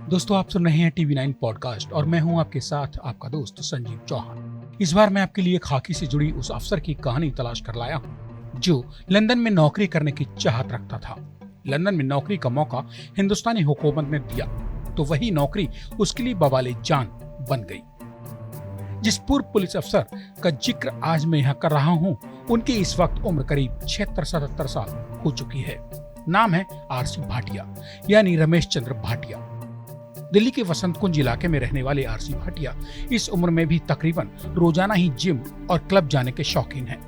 दोस्तों, आप सुन रहे हैं TV9 पॉडकास्ट और मैं हूं आपके साथ आपका दोस्त संजीव चौहान। इस बार मैं आपके लिए खाकी से जुड़ी उस अफसर की कहानी तलाश कर लाया हूं जो लंदन में नौकरी करने की चाहत रखता था। लंदन में नौकरी का मौका हिंदुस्तानी हुकूमत ने दिया तो वही नौकरी उसके लिए बवाले जान बन गई। जिस पूर्व पुलिस अफसर का जिक्र आज मैं यहाँ कर रहा हूँ, उनकी इस वक्त उम्र करीब 76-77 साल हो चुकी है। नाम है RC भाटिया यानी रमेश चंद्र भाटिया। दिल्ली के वसंत कुंज इलाके में रहने वाले RC भाटिया इस उम्र में भी तकरीबन रोजाना ही जिम और क्लब जाने के शौकीन हैं।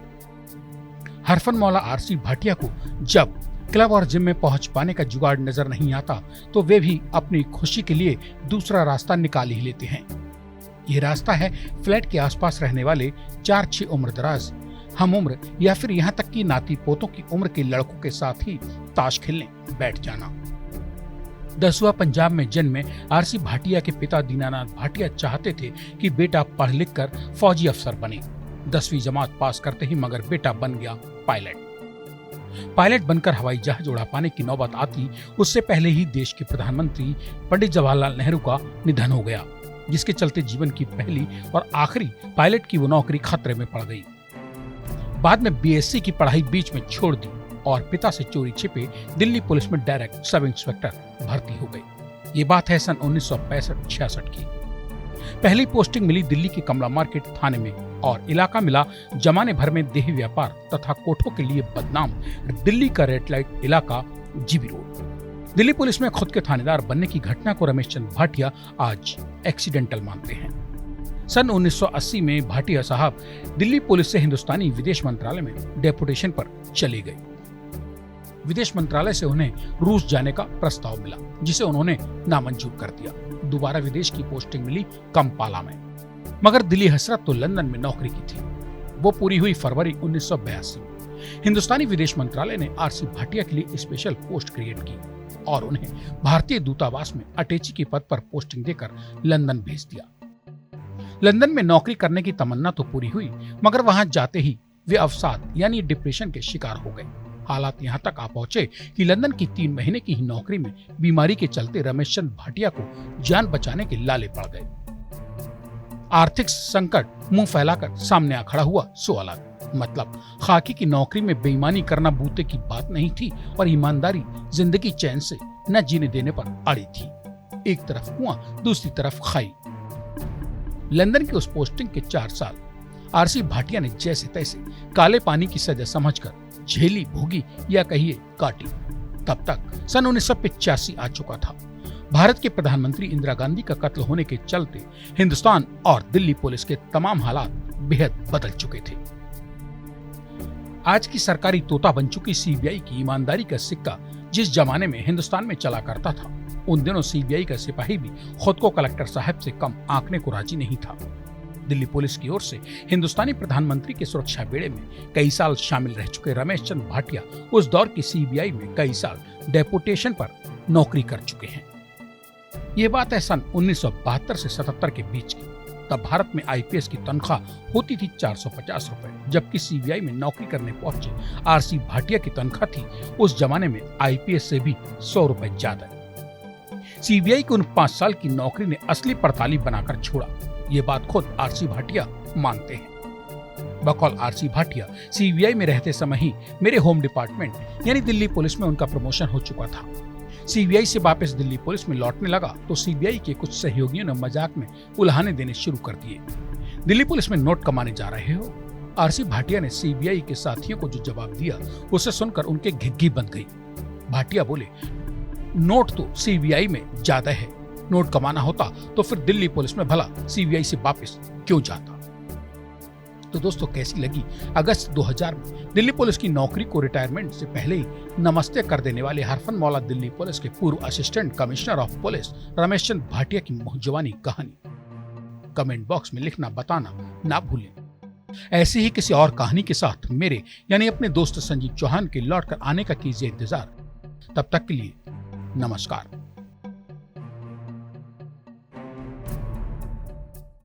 हरफन मौला RC भाटिया को जब क्लब और जिम में पहुंच पाने का जुगाड़ नजर नहीं आता तो वे भी अपनी खुशी के लिए दूसरा रास्ता निकाल ही लेते हैं। ये रास्ता है फ्लैट के आसपास रहने वाले 4-6 उम्र दराज, हम उम्र या फिर यहाँ तक कि नाती पोतों की उम्र के लड़कों के साथ ही ताश खेलने बैठ जाना। दसुआ पंजाब में जन्मे RC भाटिया के पिता दीनानाथ भाटिया चाहते थे कि बेटा पढ़ लिख कर फौजी अफसर बने। 10वीं जमात पास करते ही मगर बेटा बन गया पायलट बनकर हवाई जहाज उड़ा पाने की नौबत आती उससे पहले ही देश के प्रधानमंत्री पंडित जवाहरलाल नेहरू का निधन हो गया, जिसके चलते जीवन की पहली और आखिरी पायलट की वो नौकरी खतरे में पड़ गई। बाद में BSc की पढ़ाई बीच में छोड़ दी और पिता से चोरी छिपे दिल्ली पुलिस में डायरेक्ट सब इंस्पेक्टर भर्ती हो गए। ये बात है सन 1965-66 की। पहली पोस्टिंग मिली दिल्ली के कमला मार्केट थाने में और इलाका मिला जमाने भर में देह व्यापार तथा कोठों के लिए बदनाम दिल्ली का रेड लाइट इलाका GB रोड। दिल्ली पुलिस में खुद के थानेदार बनने की घटना को रमेश चंद्र भाटिया आज एक्सीडेंटल मानते हैं। सन 1980 में भाटिया साहब दिल्ली पुलिस से हिंदुस्तानी विदेश मंत्रालय में डेपुटेशन पर चले गए। विदेश मंत्रालय से उन्हें रूस जाने का प्रस्ताव मिला, जिसे उन्होंने नामंजूर कर दिया। दोबारा विदेश की पोस्टिंग मिली कंपाला में, मगर दिली हसरत तो लंदन में नौकरी की थी। वो पूरी हुई फरवरी 1982 में। हिंदुस्तानी विदेश मंत्रालय ने RC भाटिया के लिए स्पेशल पोस्ट क्रिएट की और उन्हें भारतीय दूतावास में अटैची के पद पर पोस्टिंग देकर लंदन भेज दिया। लंदन में नौकरी करने की तमन्ना तो पूरी हुई, मगर वहां जाते ही वे अवसाद यानी डिप्रेशन के शिकार हो गए। हालात यहाँ तक आ पहुंचे कि लंदन की 3 महीने की ही नौकरी में बीमारी के चलते रमेश चंद्र भाटिया को जान बचाने के लाले पड़ गए। आर्थिक संकट मुंह फैलाकर सामने आ खड़ा हुआ सो अलग। मतलब खाकी की नौकरी में बेईमानी करना बूते की बात नहीं थी और ईमानदारी जिंदगी चैन से न जीने देने पर अड़ी थी। एक तरफ कुआं, दूसरी तरफ खाई। लंदन की उस पोस्टिंग के 4 साल RC भाटिया ने जैसे तैसे काले पानी की सजा समझकर झेली, भोगी या कहिए काटी। तब तक सन 1985 आ चुका था। भारत के प्रधानमंत्री इंदिरा गांधी का कत्ल होने के चलते हिंदुस्तान और दिल्ली पुलिस के तमाम हालात बेहद बदल चुके थे। आज की सरकारी तोता बन चुकी CBI की ईमानदारी का सिक्का जिस जमाने में हिंदुस्तान में चला करता था, उन दिनों CBI का सिपाही भी खुद को कलेक्टर साहब से कम आंकने को राजी नहीं था। दिल्ली पुलिस की ओर से हिंदुस्तानी प्रधानमंत्री के सुरक्षा बेड़े में कई साल शामिल रह चुके रमेश चंद्र भाटिया उस दौर की CBI में कई साल डेपुटेशन पर नौकरी कर चुके हैं। ये बात है सन 1972 से 77 के बीच की। तब भारत में IPS की तनख्वाह होती थी 450 रुपए, जबकि CBI में नौकरी करने पहुंचे RC भाटिया की तनख्वाह थी उस जमाने में IPS से भी 100 रुपए ज्यादा। CBI की उन 5 साल की नौकरी ने असली पड़ताली बनाकर छोड़ा। ये बात खुद RC भाटिया मानते हैं। बकौल RC भाटिया CBI में रहते समय ही मेरे होम डिपार्टमेंट यानी दिल्ली पुलिस में उनका प्रमोशन हो चुका था। CBI से वापस दिल्ली पुलिस में लौटने लगा तो CBI के कुछ सहयोगियों ने मजाक में उल्हाने देने शुरू कर दिए। दिल्ली पुलिस में नोट कमाने जा रहे हो? RC भाटिया ने CBI के साथियों को जो जवाब दिया उसे सुनकर उनके घिग्घी बंध गई। भाटिया बोले, नोट तो CBI में ज्यादा है, नोट कमाना होता तो फिर दिल्ली पुलिस में भला CBI से वापस क्यों जाता। तो दोस्तों, कैसी लगी अगस्त 2000 में दिल्ली पुलिस की नौकरी को रिटायरमेंट से पहले ही नमस्ते कर देने वाले हरफन मौला दिल्ली पुलिस के पूर्व assistant commissioner of police Ramesh Chandra Bhatia की मुहजवानी कहानी? कमेंट बॉक्स में लिखना बताना ना भूलें। ऐसी ही किसी और कहानी के साथ मेरे यानी अपने दोस्त संजीव चौहान के लौट कर आने का कीजिए इंतजार। तब तक के लिए नमस्कार।